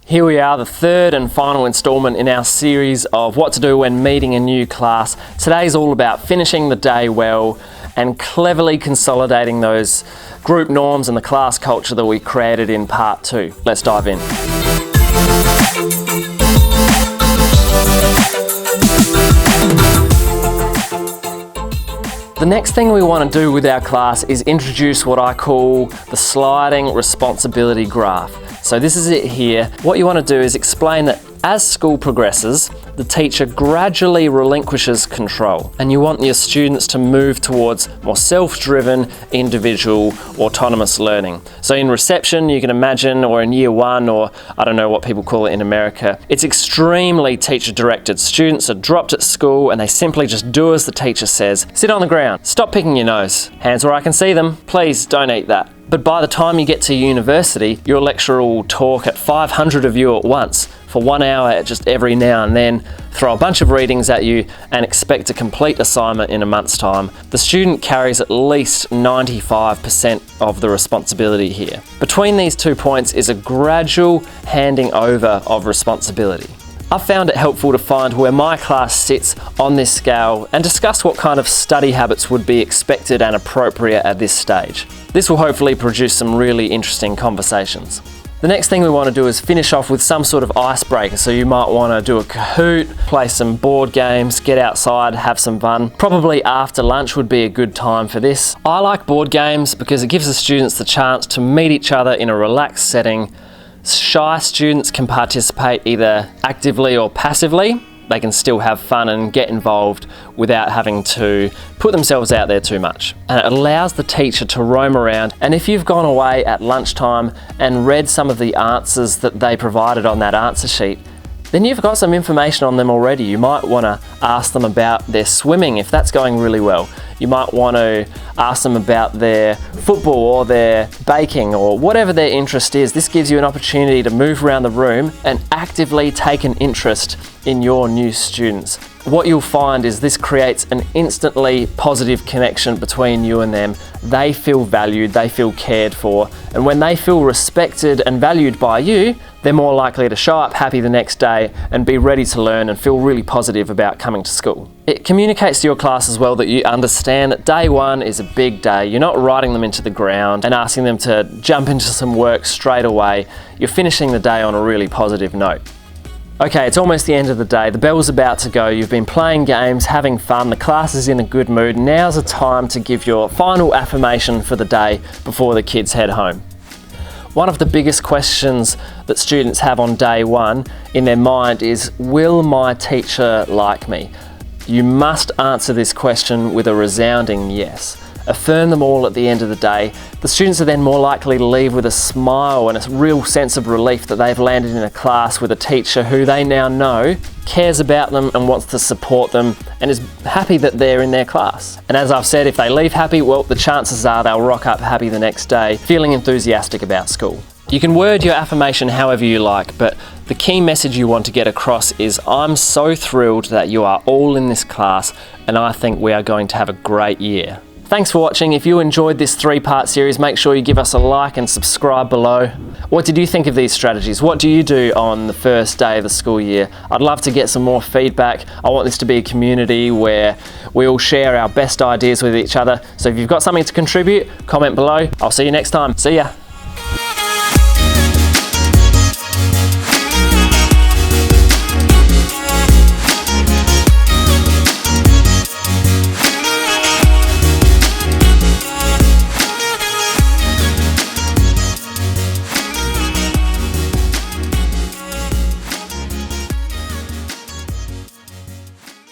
Here we are, the third and final installment in our series of what to do when meeting a new class. Today's all about finishing the day well and cleverly consolidating those group norms and the class culture that we created in part 2. Let's dive in. The next thing we want to do with our class is introduce what I call the sliding responsibility graph. So this is it here. What you want to do is explain that as school progresses, the teacher gradually relinquishes control, and you want your students to move towards more self-driven, individual, autonomous learning. So in reception, you can imagine, or in year 1, or I don't know what people call it in America, it's extremely teacher-directed. Students are dropped at school and they simply just do as the teacher says. Sit on the ground, stop picking your nose, hands where I can see them, please don't eat that. But by the time you get to university, your lecturer will talk at 500 of you at once for 1 hour just every now and then, throw a bunch of readings at you and expect a complete assignment in a month's time. The student carries at least 95% of the responsibility here. Between these 2 points is a gradual handing over of responsibility. I've found it helpful to find where my class sits on this scale and discuss what kind of study habits would be expected and appropriate at this stage. This will hopefully produce some really interesting conversations. The next thing we want to do is finish off with some sort of icebreaker. So you might want to do a Kahoot, play some board games, get outside, have some fun. Probably after lunch would be a good time for this. I like board games because it gives the students the chance to meet each other in a relaxed setting. Shy students can participate either actively or passively. They can still have fun and get involved without having to put themselves out there too much. And it allows the teacher to roam around. And if you've gone away at lunchtime and read some of the answers that they provided on that answer sheet, then you've got some information on them already. You might want to ask them about their swimming if that's going really well. You might want to ask them about their football or their baking or whatever their interest is. This gives you an opportunity to move around the room and actively take an interest in your new students. What you'll find is this creates an instantly positive connection between you and them. They feel valued, they feel cared for, and when they feel respected and valued by you, they're more likely to show up happy the next day and be ready to learn and feel really positive about coming to school. It communicates to your class as well that you understand that day 1 is a big day. You're not riding them into the ground and asking them to jump into some work straight away. You're finishing the day on a really positive note. Okay, it's almost the end of the day. The bell's about to go. You've been playing games, having fun. The class is in a good mood. Now's the time to give your final affirmation for the day before the kids head home. One of the biggest questions that students have on day 1 in their mind is, will my teacher like me? You must answer this question with a resounding yes. Affirm them all at the end of the day. The students are then more likely to leave with a smile and a real sense of relief that they've landed in a class with a teacher who they now know cares about them and wants to support them and is happy that they're in their class. And as I've said, if they leave happy, well, the chances are they'll rock up happy the next day, feeling enthusiastic about school. You can word your affirmation however you like, but the key message you want to get across is, I'm so thrilled that you are all in this class and I think we are going to have a great year. Thanks for watching. If you enjoyed this 3-part series, make sure you give us a like and subscribe below. What did you think of these strategies? What do you do on the first day of the school year? I'd love to get some more feedback. I want this to be a community where we all share our best ideas with each other. So if you've got something to contribute, comment below. I'll see you next time. See ya.